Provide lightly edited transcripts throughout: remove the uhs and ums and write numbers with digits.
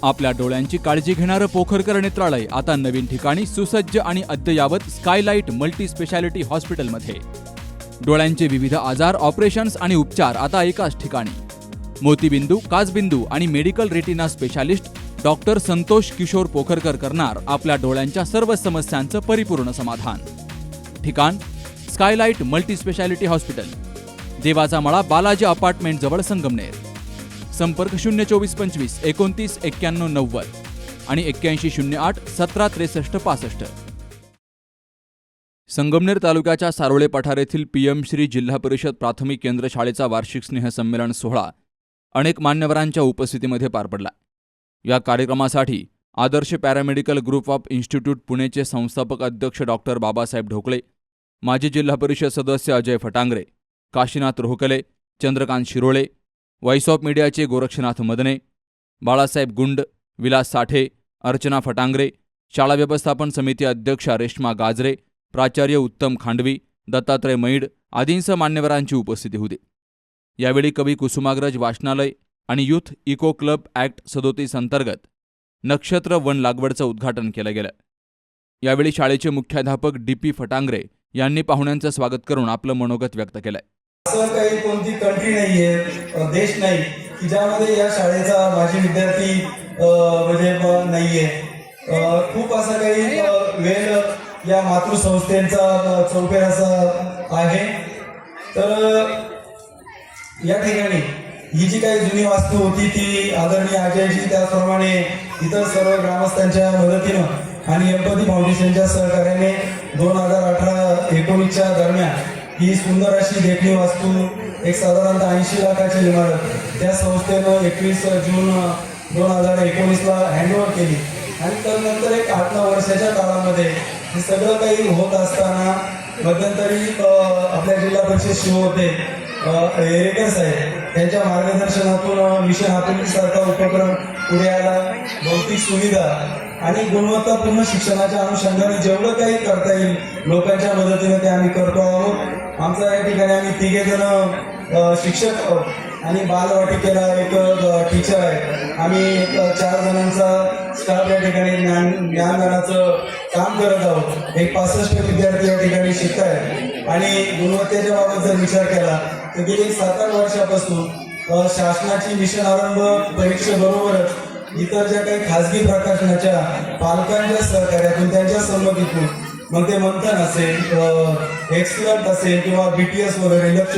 आपल्या डोळ्यांची काळजी घेणारं पोखरकर नेत्रालय आता नवीन ठिकाणी सुसज्ज आणि अद्ययावत स्कायलाइट मल्टी स्पेशालिटी हॉस्पिटलमध्ये। डोळ्यांचे विविध आजार, ऑपरेशन्स आणि उपचार आता एकाच ठिकाणी। मोतीबिंदू, काचबिंदू आणि medical retina specialist doctor Santosh Kishor Pokharkar करणार आपल्या डोळ्यांच्या सर्व समस्यांचं परिपूर्ण समाधान। ठिकाण स्कायलाइट मल्टी स्पेशालिटी हॉस्पिटल, देवाचा मळा, बालाजी अपार्टमेंट जवळ, संगमनेर। संपर्क 02425 29 91 90 आणि 8108 17 63 65। संगमनेर तालुक्याच्या सारोळे पठार येथील पीएम श्री जिल्हा परिषद प्राथमिक केंद्र शाळेचा वार्षिक स्नेहसंमेलन सोहळा अनेक मान्यवरांच्या उपस्थितीमध्ये पार पडला। या कार्यक्रमासाठी आदर्श पॅरामेडिकल ग्रुप ऑफ इन्स्टिट्यूट पुणेचे संस्थापक अध्यक्ष डॉक्टर बाबासाहेब ढोकळे, माजी जिल्हा परिषद सदस्य अजय फटांगरे, काशीनाथ रोहकले, चंद्रकांत शिरोळे, व्हॉइस ऑफ मीडियाचे गोरक्षनाथ मदने, बाळासाहेब गुंड, विलास साठे, अर्चना फटांगरे, शाळा व्यवस्थापन समिती अध्यक्षा रेश्मा गाजरे, प्राचार्य उत्तम खांडवी, दत्तात्रय मैड आदींसह मान्यवरांची उपस्थिती होती। यावेळी कवी कुसुमाग्रज वाचनालय आणि यूथ इको क्लब ॲक्ट 37 अंतर्गत नक्षत्र वन लागवडचं उद्घाटन केलं गेलं। यावेळी शाळेचे मुख्याध्यापक डी.पी. फटांगरे यांनी पाहुण्यांचं स्वागत करून आपलं मनोगत व्यक्त केलंय। असं काही कोणती कंट्री नाहीये, देश नाही की ज्यामध्ये या शाळेचा माजी विद्यार्थी म्हणजे नाहीये। खूप असा काही वेळ या मातृसंस्थेचा चौफेर असा आहे। तर या ठिकाणी ही जी काही जुनी वास्तू होती ती आदरणीय आचार्यजी, त्याचप्रमाणे इतर सर्व ग्रामस्थांच्या मदतीनं आणि एम्पथी फाउंडेशनच्या सहकार्याने 2018-19च्या दरम्यान ही सुंदर अशी देखणी वास्तू एक साधारणतः 80 लाखाची इमारत त्या संस्थेनं 21 जून 2019ला हँडओव्हर केली। आणि त्यानंतर एक 8-9 वर्षाच्या काळामध्ये हे सगळं काही होत असताना मध्यंतरी आपल्या जिल्हा परिषद शिव होते एरेकर साहेब, त्यांच्या मार्गदर्शनातून मिशन आपुलकीसारखा उपक्रम पुढे आला। भौतिक सुविधा आणि गुणवत्तापूर्ण शिक्षणाच्या अनुषंगाने जेवढं काही करता येईल लोकांच्या मदतीने ते आम्ही करतो आहोत। आमचा या ठिकाणी आम्ही 3 जण शिक्षक आणि बालवाटिकेला एक टीचर आहे। आम्ही 4 जणांचा स्टाफ या ठिकाणी ज्ञानदानाचं काम करत आहोत। एक 65 विद्यार्थी या ठिकाणी शिकत आहेत। आणि गुणवत्तेच्या बाबत जर विचार केला तर गेली 7-8 वर्षापासून शासनाची मिशन आरंभ परीक्षेबरोबरच इतर ज्या काही खासगी प्रकाशनाच्या पालकांच्या सहकार्यातून, त्यांच्या संमतीतून, मग ते मंथन असेल, एक्सलंट असेल किंवा BTS वगैरे लक्ष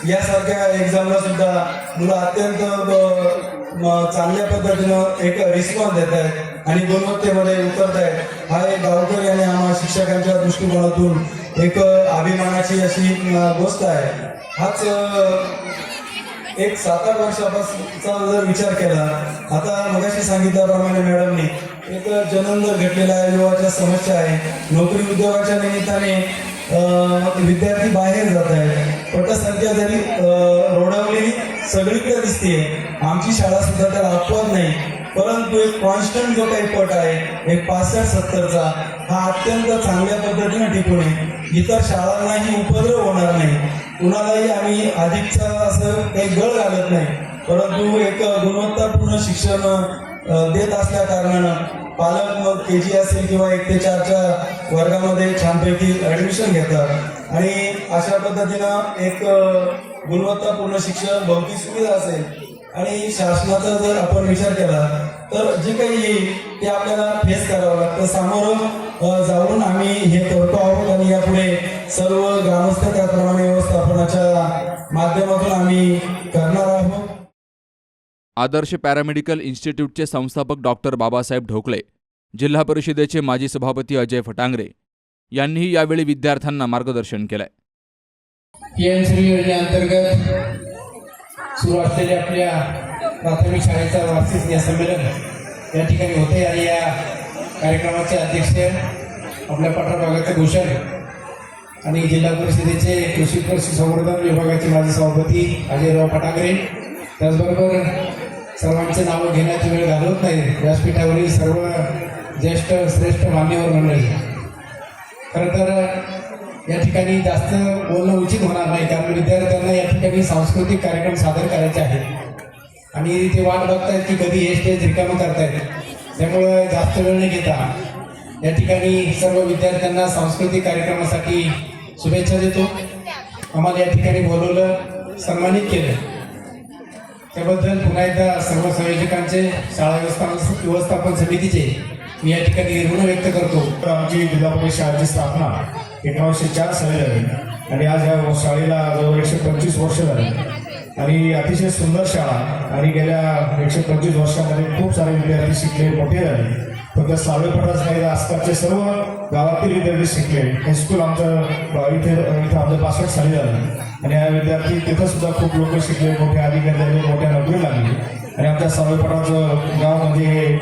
यासारख्या एक्झामला सुद्धा मुलं अत्यंत चांगल्या पद्धतीनं एक रिस्पॉन्स देत आहेत आणि गुणवत्तेमध्ये उतरत आहेत। हा एक गावकरी आणि आम्हा शिक्षकांच्या दृष्टिकोनातून एक अभिमानाची अशी गोष्ट आहे। हाच एक 7-8 वर्षापासूनचा जर विचार केला, आता मगाशी सांगितल्याप्रमाणे मॅडमनी एक जननदर घटलेला आहे, युवाच्या समस्या आहे, नोकरी उद्योगाच्या निमित्ताने विद्यार्थी बाहेर जात आहेत, पटसंख्या जरी रोडावलेली सगळीकडे दिसते, आमची शाळा सुद्धा त्याला अपवाद नाही, परंतु एक कॉन्स्टंट जो काही पट आहे एक 65-70चा हा अत्यंत चांगल्या पद्धतीने टिकून आहे। इतर शाळांनाही उपद्रव होणार नाही, कुणालाही आम्ही अधिकचा असं काही गळ घालत नाही, परंतु एक गुणवत्तापूर्ण शिक्षण देत असल्या कारणानं पालक मग KG असेल किंवा 1 ते 4च्या वर्गामध्ये छानपैकी ऍडमिशन घेतात। आणि अशा पद्धतीनं एक गुणवत्तापूर्ण शिक्षण, भौतिक सुविधा असेल आणि शासनाचा जर आपण विचार केला तर जे काही येईल ते आपल्याला फेस करावं लागतं, सामोरं जाऊन आम्ही हे करतो आहोत। आणि यापुढे सर्व ग्रामस्थ त्याप्रमाणे व्यवस्थापनाच्या माध्यमातून आम्ही करणार आहोत। आदर्श पॅरामेडिकल इन्स्टिट्यूटचे संस्थापक डॉक्टर बाबासाहेब ढोकळे, जिल्हा परिषदेचे माजी सभापती अजय फटांगरे यांनीही यावेळी विद्यार्थ्यांना मार्गदर्शन केलंय। पीएम श्री योजनेअंतर्गत सुरू असलेल्या आपल्या प्राथमिक शाळेचा वार्षिक स्नेहसंमेलन या ठिकाणी होते आणि या कार्यक्रमाचे अध्यक्ष आपल्या पठार भागाचे भूषण आणि जिल्हा परिषदेचे कृषी संवर्धन विभागाचे माजी सभापती अजयराव फटांगरे, त्याचबरोबर सर्वांचे नावं घेण्याची वेळ घालवत नाही, व्यासपीठावरील सर्व ज्येष्ठ श्रेष्ठ मान्यवर मंडळी। खरं तर या ठिकाणी जास्त बोलणं उचित होणार नाही, कारण विद्यार्थ्यांना या ठिकाणी सांस्कृतिक कार्यक्रम सादर करायचे आहेत। आणि ते वाट बघतायत की कधी हे स्टेज रिकामं करतायत. त्यामुळं जास्त वेळ न घेता या ठिकाणी सर्व विद्यार्थ्यांना सांस्कृतिक कार्यक्रमासाठी शुभेच्छा देतो. आम्हाला या ठिकाणी बोलवलं, सन्मानित केलं, त्याबद्दल पुन्हा एकदा सर्व संयोजकांचे, शाळा व्यवस्थापन समितीचे मी या ठिकाणी ऋण व्यक्त करतो. आमची जिल्हा परिषद शाळेची स्थापना 1904 साली झाली आणि आज या शाळेला जवळ 125 वर्ष झाली आणि अतिशय सुंदर शाळा आणि गेल्या 125 वर्षामध्ये खूप सारे विद्यार्थी शिकले, मोठे झाले. फक्त सावळे पठारच नाही, आसपासचे सर्व गावातील विद्यार्थी शिकले. हायस्कूल आमचं इथे आमचं 65 साली झालं आणि हा विद्यार्थी तिथं सुद्धा खूप लोक शिकले, मोठे अधिकारी झाले, मोठ्या नोकरी लागली. आणि आमच्या सावळे पठारचं गाव म्हणजे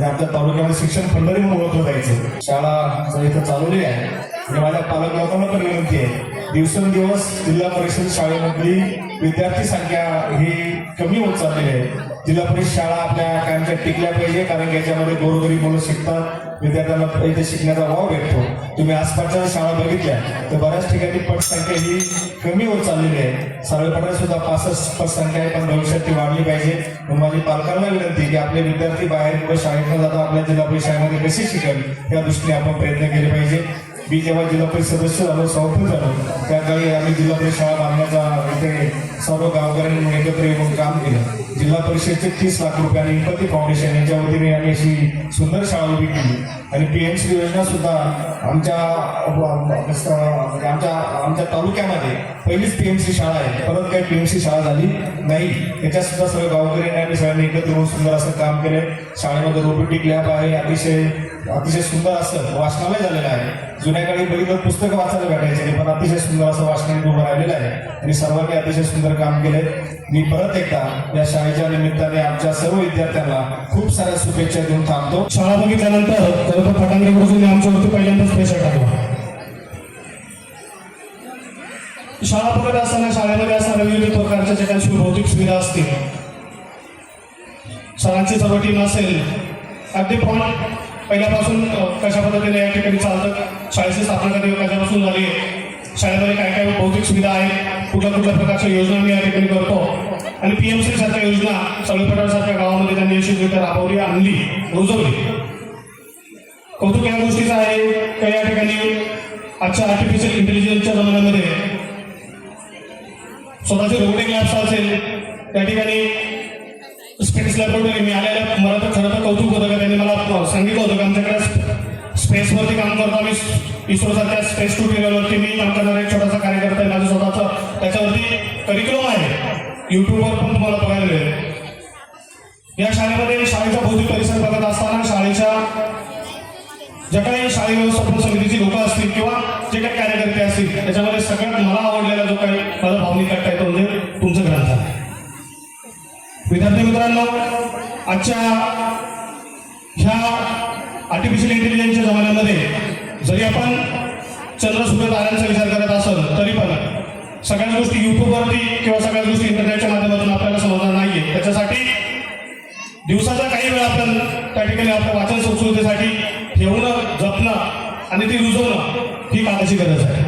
आमच्या तालुक्यामध्ये शिक्षण खंडरी म्हणून ओळखलं जायचं. शाळा इथं चालवली आहे आणि माझ्या पालक लोकांना पण विनंती आहे, दिवसेंदिवस जिल्हा परिषद शाळेमधली विद्यार्थी संख्या ही कमी होत चाललेली आहे. जिल्हा परिषद शाळा आपल्या कायमच्या टिकल्या पाहिजे, कारण याच्यामध्ये गोरगरीब मुलं शिकतात, विद्यार्थ्यांना इथे शिकण्याचा वाव भेटतो. तुम्ही आसपासच्या शाळा बघितल्या तर बऱ्याच ठिकाणी पटसंख्या ही कमी होत चाललेली आहे. सावळेपठारात सुद्धा 65 पटसंख्या आहे, पण भविष्यात ती वाढली पाहिजे. म्हणून माझी पालकांना विनंती की आपले विद्यार्थी बाहेर कुठे शाळेत न जाता आपल्या जिल्हा परिषद शाळेमध्ये कसे शिकेल या दृष्टीने आपण प्रयत्न केले पाहिजे. मी जेव्हा जिल्हा परिषद सदस्य झालो, सभापती झालो, त्याकाळी आम्ही जिल्हा परिषद शाळा बांधण्याचा इथे सर्व गावकऱ्यांनी एकत्र येऊन काम केलं. जिल्हा परिषदचे 30 लाख रुपयांनी इम्पती फाउंडेशन यांच्या वतीने आम्ही अशी सुंदर शाळा उभी केली आणि PM-श्री योजना सुद्धा आमच्या तालुक्यामध्ये पहिलीच PM-श्री शाळा आहे. परत काही PM-श्री शाळा झाली नाही. त्याच्यात सुद्धा सर्व गावकऱ्यांनी आम्ही सगळ्यांनी एकत्र येऊन सुंदर असं काम केले. शाळेमध्ये रोबोटिक लॅब आहे, अतिशय सुंदर असं वाचनालय झालेलं आहे. जुन्या काळी बघितलं पुस्तकं वाचायला भेटायचे नाही, पण अतिशय सुंदर असं वाचनालय उभं राहिलेलं आहे आणि सर्वांनी अतिशय सुंदर काम केले. मी परत एकदा या शाळेच्या निमित्ताने आमच्या सर्व विद्यार्थ्यांना खूप साऱ्या शुभेच्छा देऊन थांबतो. शाळा बघितल्यानंतर खरं तर फटांगरे गुरुजींनी आमच्यावरती पहिल्यांदाच प्रेशर टाकला. शाळा बघत असताना शाळेमध्ये असणाऱ्या विविध प्रकारच्या ज्या काही भौतिक सुविधा असतील, सरांची सर्व टीम असेल, अगदी पॉईंट पहिल्यापासून कशा पद्धतीने या ठिकाणी चालतं, शाळेची स्थापना कधी कशापासून झाली, शाळेमध्ये काय काय भौतिक सुविधा आहेत, कुठल्या प्रकारच्या योजना मी या ठिकाणी करतो आणि PM-श्री सारख्या योजना सावळेपठार गावामध्ये त्यांनी यशस्वीरित्या राबवली, आणली, रुजवली. कौतुक या गोष्टीचं आहे का या ठिकाणी आजच्या आर्टिफिशियल इंटेलिजन्सच्या जमान्यामध्ये स्वतःचे रोबोटिक लॅब्स असेल, त्या ठिकाणी स्पेस लॅबोरेटरी मिळालेल्या, मला तर खरं तर कौतुक होतं का त्यांनी मला सांगितलं होतं की आमच्याकडे स्पेसवरती काम करतो आम्ही, इस्रोसारख्या स्पेस ट्युटोरियलवरती मी काम करणारा एक छोटासा कार्यकर्ता आहे, माझं स्वतःचं त्याच्यावरती करिक्युलम आहे, युट्यूबवर पण तुम्हाला बघायला मिळेल. या शाळेमध्ये शाळेचा भौतिक परिसर बघत असताना शाळेच्या ज्या काही शाळा व्यवस्थापन समितीची लोक असतील किंवा जे काही कार्यकर्ते असतील, त्याच्यामध्ये सगळ्यात मला आवडलेला जो काही माझा भावनिक कट्टा आहे तो म्हणजे तुमचं ग्रंथालय. विद्यार्थी मित्रांनो, आजच्या ह्या आर्टिफिशियल इंटेलिजन्सच्या जमान्यामध्ये जरी आपण चंद्र सूर्य ताऱ्यांचा विचार करत असेल तरी पण सगळ्याच गोष्टी युट्यूबवरती किंवा सगळ्याच गोष्टी इंटरनेटच्या माध्यमातून आपल्याला समजणार नाहीये. त्याच्यासाठी दिवसाचा काही वेळ आपण त्या ठिकाणी आपल्या वाचन संस्कृतीसाठी ठेवणं, जपणं आणि ती रुजवणं ही काळाची गरज आहे.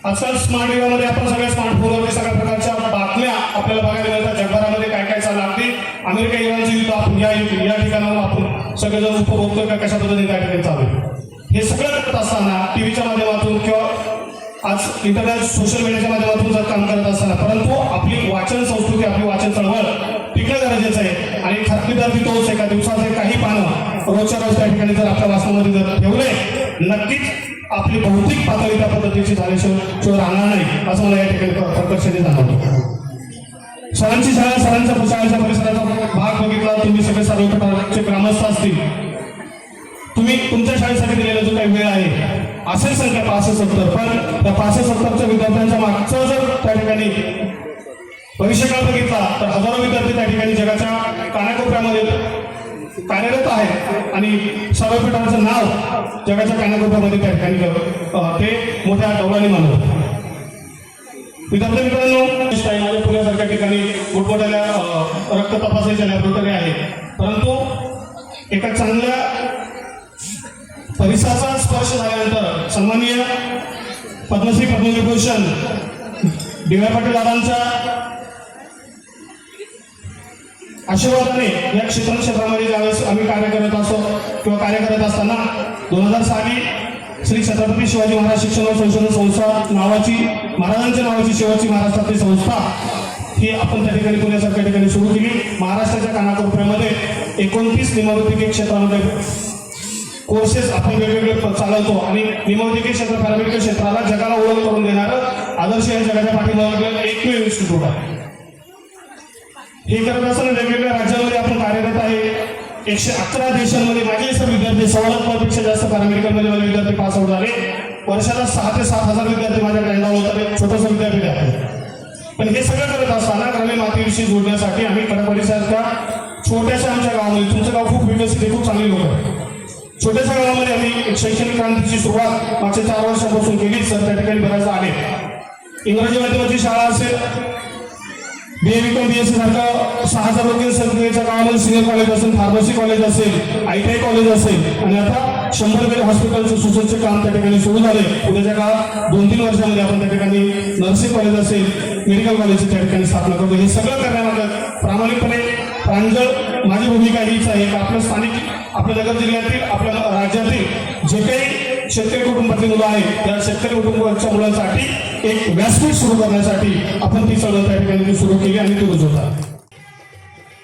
आजकाल स्मार्ट युगामध्ये आपण सगळ्या स्मार्टफोनवरती सगळ्या प्रकारच्या बातम्या आपल्याला बघायला मिळतात. जगभरामध्ये काय काय चाललं, अगदी अमेरिका इराणचं युद्ध आपण या ठिकाणावर आपण सगळेजण उपभोगतोय का कशा पद्धतीने त्या ठिकाणी चालू आहे. हे सगळं करत असताना टीव्हीच्या माध्यमातून किंवा आज इंटरनेट सोशल मीडियाच्या माध्यमातून जर काम करत असताना, परंतु आपली वाचन संस्कृती, आपली वाचन चळवळ टिकणं गरजेचं आहे. आणि खात्रीदार तोच एका दिवसाचे काही पानं रोजच्या रोज त्या ठिकाणी जर आपल्या वाचनामध्ये जर ठेवले, नक्कीच आपली भौतिक पातळी त्या पद्धतीची झाल्याशिवाय राहणार नाही, असं मला या ठिकाणी प्रकर्षाने जाणवतं. सरांची शाळा, सरांच्या शाळेच्या परिसराचा भाग बघितला तुम्ही, सगळे सावळेपठारचे ग्रामस्थ असतील, तुम्ही तुमच्या शाळेसाठी दिलेला जो काही वेळ आहे असेल संख्या 65-70, पण त्या 65-70च्या विद्यार्थ्यांच्या मागचं जर त्या ठिकाणी भविष्यकाळ बघितला तर हजारो विद्यार्थी त्या ठिकाणी जगाच्या कानाकोपऱ्यामध्ये कार्यरत आहेत आणि सावळेपठारचं नाव जगाच्या कानाकोपऱ्यामध्ये त्या ठिकाणी ते मोठ्या डौलाने मानवतात. विद्यार्थी मित्रांनो, पुण्यासारख्या ठिकाणी मोठमोठ्या रक्त तपासायच्या लॅबोरेटरी आहे, परंतु एका चांगल्या परिसराचा स्पर्श झाल्यानंतर सन्माननीय पद्मश्री पद्मविभूषण डी.वाय. पाटील दादांच्या आशीर्वादाने या क्षेत्रामध्ये ज्यावेळेस आम्ही कार्य करत असतो किंवा कार्य करत असताना 2000 साली श्री छत्रपती शिवाजी महाराज शिक्षण व संशोधन संस्था नावाची महाराजांच्या नावाची शेवटची महाराष्ट्रातली संस्था ही आपण त्या ठिकाणी पुण्यासारख्या ठिकाणी सुरू केली. महाराष्ट्राच्या कानाकोपऱ्यामध्ये 29 निमवैद्यकीय क्षेत्रामध्ये कोर्सेस आपण वेगवेगळे चालवतो आणि निमवैद्यकीय क्षेत्र पॅरामेडिकल क्षेत्राला जगाला ओळख करून देणारं आदर्श या जगाच्या पाठीमागे एकमेव इन्स्टिट्यूट आहे. हे करत असताना वेगवेगळ्या राज्यांमध्ये आपण कार्यरत आहे. 111 देशांमध्ये माझे सर्व विद्यार्थी 1,15,000पेक्षा जास्त पॅरामेडिकलमध्ये माझे विद्यार्थी पास आउट झाले. वर्षाला 6,000 ते 7,000 विद्यार्थी माझ्याकडे एनरोल होतात. छोटंसं विद्यापीठ आहे. पण हे सगळं करत असताना ग्रामीण मातीविषयी जोडण्यासाठी आम्ही कडकवाडीसारख्या छोट्याशा आमच्या गावामध्ये, तुमचं गाव खूप विकसित आहे, खूप चांगली लोक आहेत, छोट्याशा गावामध्ये आम्ही एक शैक्षणिक क्रांतीची सुरुवात मागच्या 4 वर्षापासून केली. सर त्या ठिकाणी बऱ्याचदा आले. इंग्रजी माध्यमाची शाळा असेल, BA-BCom BSc सारखं 6,000 लोकांच्या संख्येच्या गावामध्ये सिनियर कॉलेज असेल, फार्मसी कॉलेज असेल, ITI कॉलेज असेल आणि आता 100 बेड हॉस्पिटलचं सुसज्ज काम त्या ठिकाणी सुरू झाले. उद्याच्या काळात 2-3 वर्षामध्ये आपण त्या ठिकाणी नर्सिंग कॉलेज असेल, मेडिकल कॉलेजची त्या ठिकाणी स्थापना करतो. हे सगळं करण्यामध्ये प्रामाणिकपणे प्रांजळ माझी भूमिका हीच आहे की आपल्या स्थानिक, आपल्या नगर जिल्ह्यातील, आपल्या राज्यातील जे काही शेतकरी कुटुंबातील मुलं आहेत त्या शेतकरी कुटुंबाच्या मुलांसाठी एक व्यासपीठ सुरू करण्यासाठी आपण ती चळवळ त्या ठिकाणी सुरू केली आणि ती रुजवतात.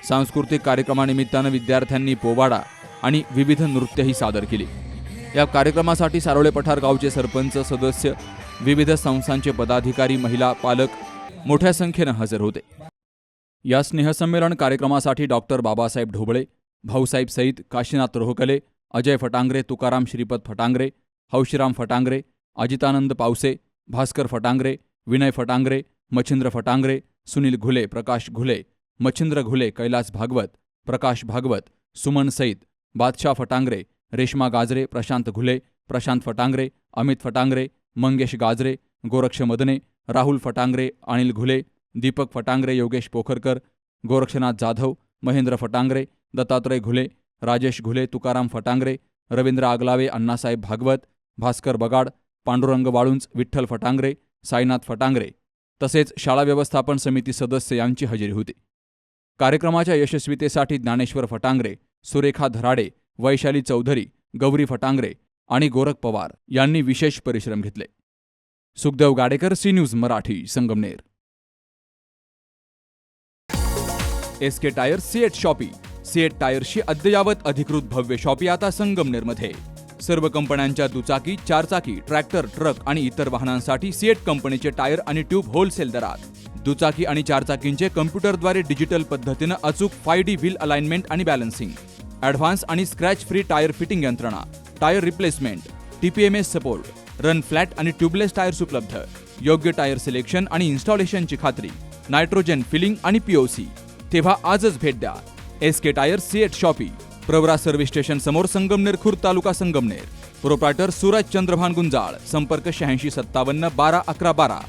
सांस्कृतिक कार्यक्रमानिमित्तानं विद्यार्थ्यांनी पोवाडा आणि विविध नृत्यही सादर केली. या कार्यक्रमासाठी सारोळे पठार गावचे सरपंच, सदस्य, विविध संस्थांचे पदाधिकारी, महिला, पालक मोठ्या संख्येनं हजर होते. या स्नेहसंमेलन कार्यक्रमासाठी डॉक्टर बाबासाहेब ढोबळे, भाऊसाहेब सईद, काशीनाथ रोहकले, अजय फटांगरे, तुकाराम श्रीपद फटांगरे, हौशीराम फटांगरे, अजितानंद पावसे, भास्कर फटांगरे, विनय फटांगरे, मच्छिंद्र फटांगरे, सुनील घुले, प्रकाश घुले, मच्छिंद्र घुले, कैलास भागवत, प्रकाश भागवत, सुमन सईद, बादशाह फटांगरे, रेश्मा गाजरे, प्रशांत घुले, प्रशांत फटांगरे, अमित फटांगरे, मंगेश गाजरे, गोरक्ष मदने, राहुल फटांगरे, अनिल घुले, दीपक फटांगरे, योगेश पोखरकर, गोरक्षनाथ जाधव, महेंद्र फटांगरे, दत्तात्रय घुले, राजेश घुले, तुकाराम फटांगरे, रवींद्र आगलावे, अण्णासाहेब भागवत, भास्कर बगाड, पांडुरंग वाळुंज, विठ्ठल फटांगरे, साईनाथ फटांगरे तसेच शाळा व्यवस्थापन समिती सदस्य यांची हजेरी होती. कार्यक्रमाच्या यशस्वीतेसाठी ज्ञानेश्वर फटांगरे, सुरेखा धराडे, वैशाली चौधरी, गौरी फटांगरे आणि गोरख पवार यांनी विशेष परिश्रम घेतले. Sukhdev Gadekar, C news Marathi, Sangamner. SK tyres CEAT shoppe. CEAT टायर्सची अद्ययावत अधिकृत भव्य शॉपी आता संगमनेरमध्ये. सर्व कंपन्यांच्या दुचाकी, चारचाकी, ट्रॅक्टर, ट्रक आणि इतर वाहनांसाठी सिएट कंपनीचे टायर आणि ट्यूब होलसेल दरात. दुचाकी आणि चारचाकींचे कम्प्युटरद्वारे डिजिटल पद्धतीनं अचूक 5D व्हील अलाइनमेंट आणि बॅलन्सिंग, ॲडव्हान्स आणि स्क्रॅच फ्री टायर फिटिंग यंत्रणा, tyre replacement, TPMS support, run flat आणि ट्यूबलेस टायर्स उपलब्ध. योग्य टायर सिलेक्शन आणि इन्स्टॉलेशनची खात्री, नायट्रोजन फिलिंग आणि POC. तेव्हा आजच भेट द्या. SK tyres CEAT shoppe, Pravara service station समोर, संगमनेर, खुर्द तालुका संगमनेर. प्रोप्रायटर सूरज चंद्रभान गुंजाळ. संपर्क 8657 12 11 12.